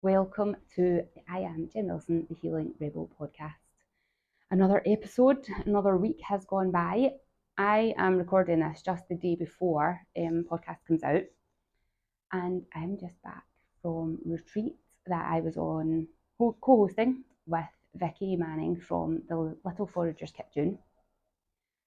Welcome to I Am Jen Wilson, the Healing Rebel podcast. Another episode, another week has gone by. I am recording this just the day before podcast comes out, and I'm just back from retreat that I was on co-hosting with Vicky Manning from the Little Foragers Kitchen.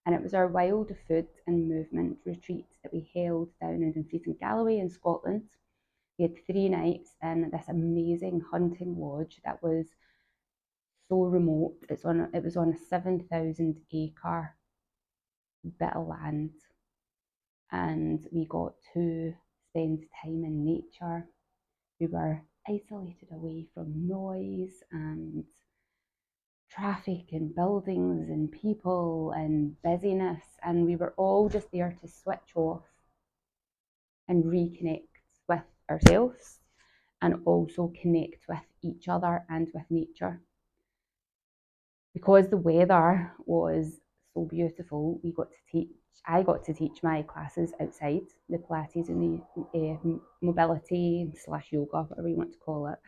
And it was our Wild Food and Movement retreat that we held down in Dumfries and Galloway in Scotland. We had 3 nights in this amazing hunting lodge that was so remote. It was on a 7,000 acre bit of land, and we got to spend time in nature. We were isolated away from noise and traffic and buildings and people and busyness, and we were all just there to switch off and reconnect with ourselves and also connect with each other and with nature. Because the weather was so beautiful, I got to teach my classes outside, the Pilates and the mobility / yoga, whatever you want to call it.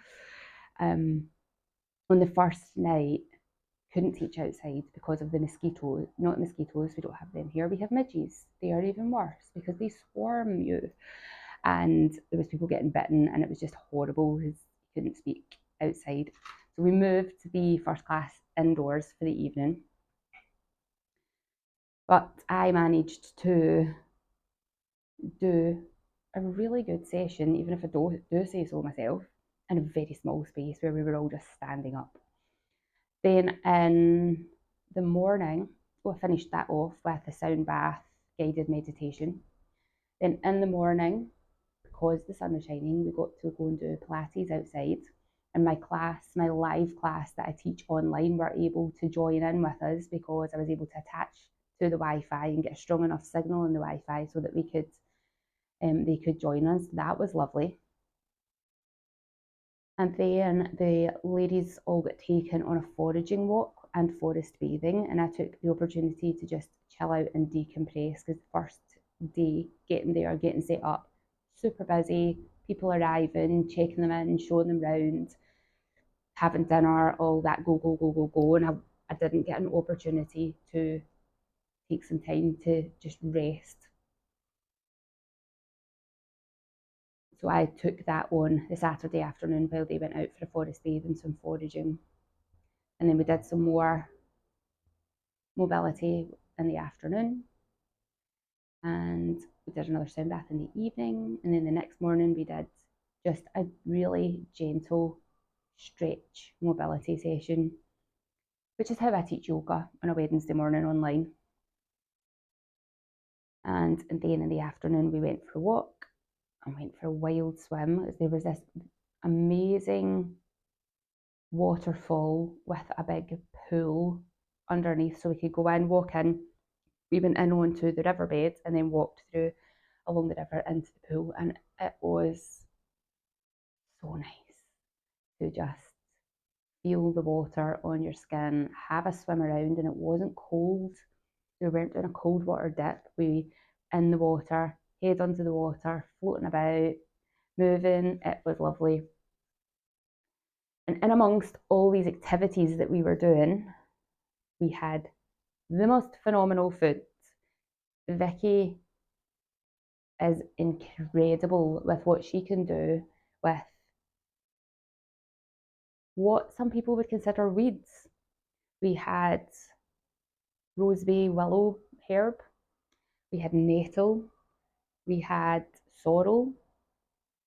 On the first night, couldn't teach outside because of the mosquitoes. Not mosquitoes, we don't have them here. We have midges. They are even worse because they swarm you. And there was people getting bitten, and it was just horrible because you couldn't speak outside. So we moved the first class indoors for the evening. But I managed to do a really good session, even if I do say so myself, in a very small space where we were all just standing up. Then in the morning, I finished that off with a sound bath guided meditation. Then in the morning, because the sun was shining, we got to go and do Pilates outside. And my live class that I teach online, were able to join in with us because I was able to attach to the Wi-Fi and get a strong enough signal in the Wi-Fi so that they could join us. That was lovely. And then the ladies all got taken on a foraging walk and forest bathing, and I took the opportunity to just chill out and decompress because the first day getting there, getting set up, super busy, people arriving, checking them in, showing them round, having dinner, all that go, and I didn't get an opportunity to take some time to just rest. So I took that on the Saturday afternoon while they went out for a forest bathe and some foraging. And then we did some more mobility in the afternoon. And we did another sound bath in the evening. And then the next morning we did just a really gentle stretch mobility session, which is how I teach yoga on a Wednesday morning online. And then in the afternoon we went for a walk and went for a wild swim. There was this amazing waterfall with a big pool underneath, so we could go in, walk in. We went in onto the riverbed and then walked through along the river into the pool, and it was so nice to just feel the water on your skin, have a swim around, and it wasn't cold. We weren't doing a cold water dip. We in the water, head under the water, floating about, moving. It was lovely. And in amongst all these activities that we were doing, we had the most phenomenal food. Vicky is incredible with what she can do with what some people would consider weeds. We had rosebay willow herb, we had nettle, we had sorrel,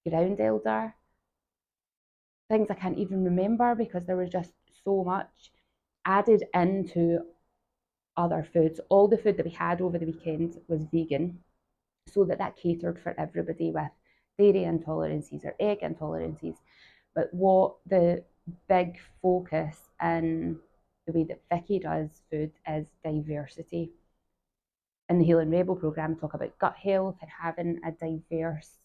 ground elder, things I can't even remember because there was just so much added into other foods. All the food that we had over the weekend was vegan, so that catered for everybody with dairy intolerances or egg intolerances. But what the big focus in the way that Vicky does food is diversity. In the Healing Rebel program, we talk about gut health and having a diverse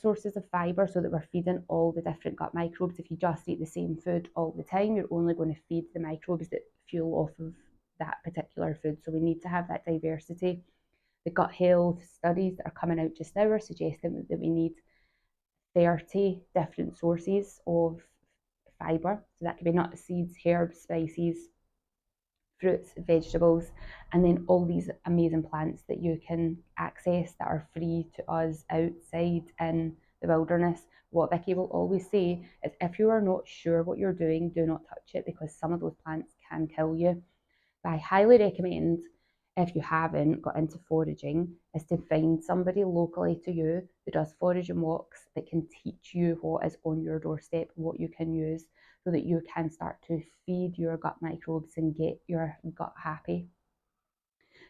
sources of fibre so that we're feeding all the different gut microbes. If you just eat the same food all the time, you're only going to feed the microbes that fuel off of that particular food. So we need to have that diversity. The gut health studies that are coming out just now are suggesting that we need 30 different sources of fibre. So that could be nuts, seeds, herbs, spices, fruits, vegetables, and then all these amazing plants that you can access that are free to us outside in the wilderness. What Vicky will always say is if you are not sure what you're doing, do not touch it, because some of those plants can kill you. But I highly recommend, if you haven't got into foraging, is to find somebody locally to you who does foraging walks that can teach you what is on your doorstep, what you can use, so that you can start to feed your gut microbes and get your gut happy.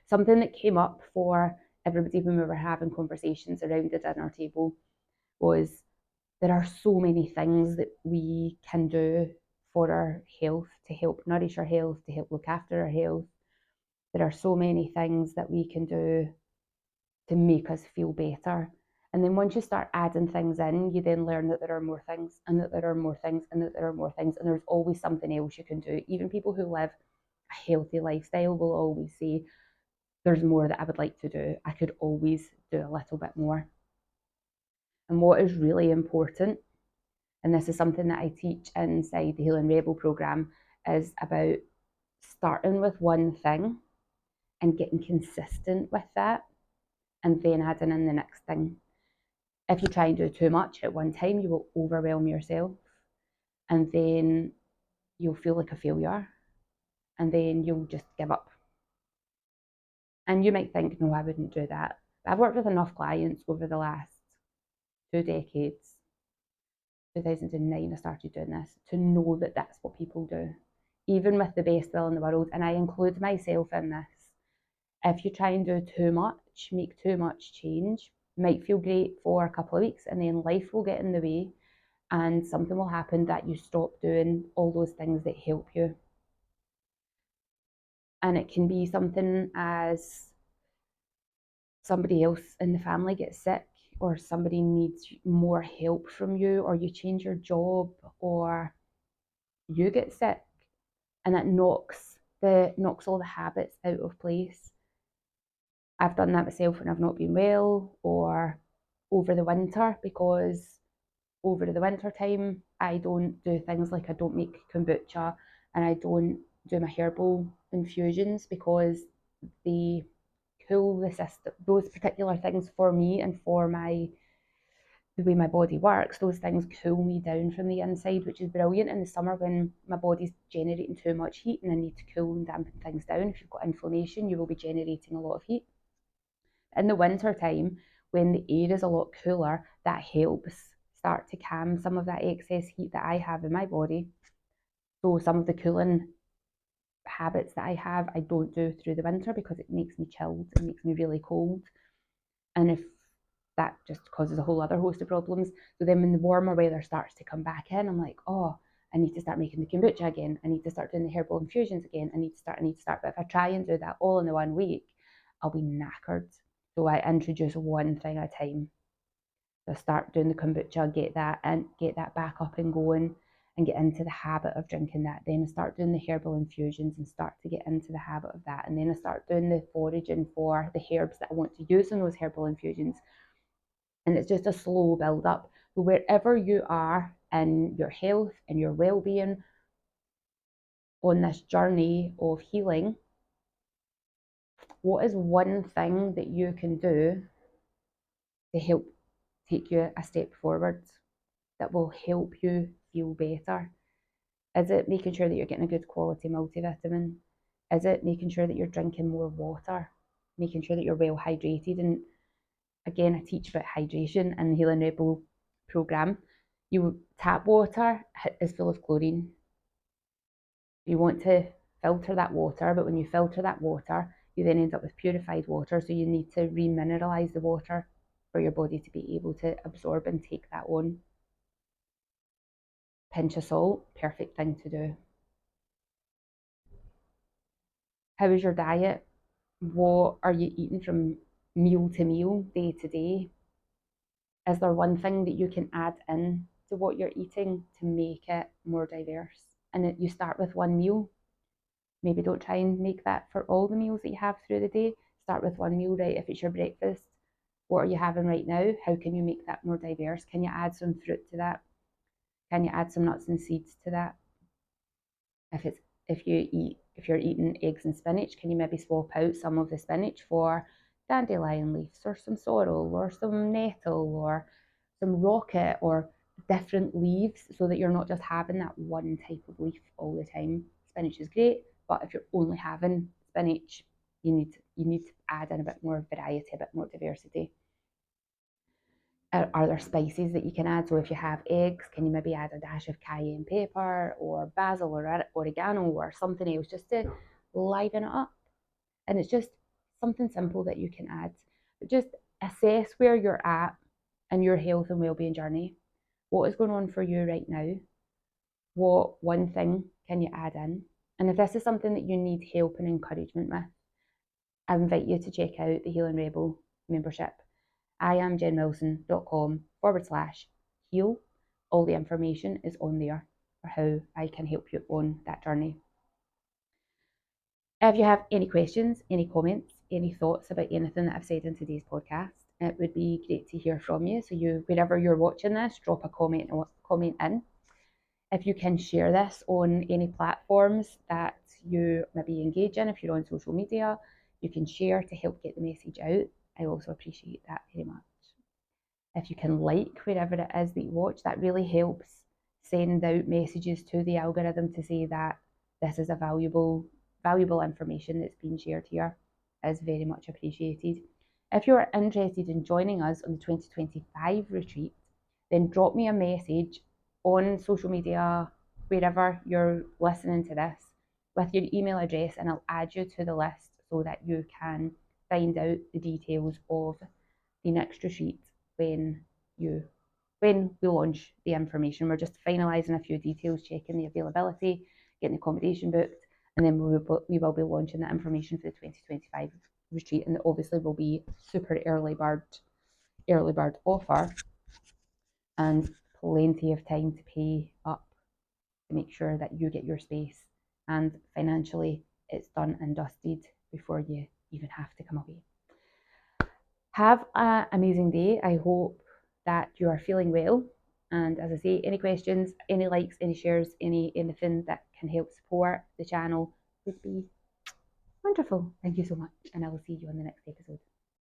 Something that came up for everybody when we were having conversations around the dinner table was there are so many things that we can do for our health, to help nourish our health, to help look after our health. There are so many things that we can do to make us feel better. And then once you start adding things in, you then learn that there are more things, and that there are more things, and that there are more things, and there's always something else you can do. Even people who live a healthy lifestyle will always say, there's more that I would like to do. I could always do a little bit more. And what is really important, and this is something that I teach inside the Healing Rebel program, is about starting with one thing and getting consistent with that, and then adding in the next thing. If you try and do too much at one time, you will overwhelm yourself, and then you'll feel like a failure, and then you'll just give up. And you might think, no, I wouldn't do that. But I've worked with enough clients over the last 2 decades. 2009 I started doing this, to know that that's what people do, even with the best will in the world, and I include myself in this. If you try and do too much, make too much change, might feel great for a couple of weeks, and then life will get in the way, and something will happen that you stop doing all those things that help you. And it can be something as somebody else in the family gets sick, or somebody needs more help from you, or you change your job, or you get sick, and that knocks all the habits out of place. I've done that myself when I've not been well, or over the winter, because over the winter time I don't do things like, I don't make kombucha, and I don't do my herbal infusions, because they cool the system. Those particular things for me and for the way my body works, those things cool me down from the inside, which is brilliant in the summer when my body's generating too much heat and I need to cool and dampen things down. If you've got inflammation, you will be generating a lot of heat. In the winter time, when the air is a lot cooler, that helps start to calm some of that excess heat that I have in my body. So some of the cooling habits that I have, I don't do through the winter, because it makes me chilled, it makes me really cold. And if that just causes a whole other host of problems. So then when the warmer weather starts to come back in, I'm like, oh, I need to start making the kombucha again. I need to start doing the herbal infusions again. I need to start. But if I try and do that all in the 1 week, I'll be knackered. So I introduce one thing at a time. So I start doing the kombucha, get that back up and going, and get into the habit of drinking that. Then I start doing the herbal infusions and start to get into the habit of that. And then I start doing the foraging for the herbs that I want to use in those herbal infusions. And it's just a slow build up. So wherever you are in your health and your well-being on this journey of healing, what is one thing that you can do to help take you a step forward, that will help you feel better? Is it making sure that you're getting a good quality multivitamin? Is it making sure that you're drinking more water? Making sure that you're well hydrated? And again, I teach about hydration in the Healing Rebel program. Tap water is full of chlorine. You want to filter that water, but when you filter that water, you then end up with purified water. So you need to remineralize the water for your body to be able to absorb and take that on. Pinch of salt, perfect thing to do. How is your diet? What are you eating from meal to meal, day to day? Is there one thing that you can add in to what you're eating to make it more diverse? And you start with one meal. Maybe don't try and make that for all the meals that you have through the day. Start with one meal, right? If it's your breakfast, What are you having right now? How can you make that more diverse? Can you add some fruit to that? Can you add some nuts and seeds to that? If you're eating eggs and spinach, can you maybe swap out some of the spinach for dandelion leaves or some sorrel or some nettle or some rocket or different leaves, so that you're not just having that one type of leaf all the time. Spinach is great, but if you're only having spinach, you need to add in a bit more variety, a bit more diversity. Are there spices that you can add? So if you have eggs, can you maybe add a dash of cayenne pepper or basil or oregano or something else just to liven it up? And it's just something simple that you can add. But just assess where you're at in your health and well-being journey. What is going on for you right now? What one thing can you add in? And if this is something that you need help and encouragement with, I invite you to check out the Healing Rebel membership. iamjenwilson.com/heal. All the information is on there for how I can help you on that journey. If you have any questions, any comments, any thoughts about anything that I've said in today's podcast, it would be great to hear from you. So wherever you're watching this, drop a comment in. If you can share this on any platforms that you maybe engage in, if you're on social media, you can share to help get the message out. I also appreciate that very much. If you can like wherever it is that you watch, that really helps send out messages to the algorithm to say that this is a valuable information that's being shared here. Is very much appreciated. If you're interested in joining us on the 2025 retreat, then drop me a message on social media, wherever you're listening to this, with your email address, and I'll add you to the list so that you can find out the details of the next retreat when we launch the information. We're just finalising a few details, checking the availability, getting the accommodation booked, and then we will be launching that information for the 2025 retreat. And obviously will be super early bird offer, and plenty of time to pay up to make sure that you get your space, and financially it's done and dusted before you even have to come away. Have an amazing day. I hope that you are feeling well. And as I say, any questions, any likes, any shares, anything that can help support the channel would be wonderful. Thank you so much. And I will see you on the next episode.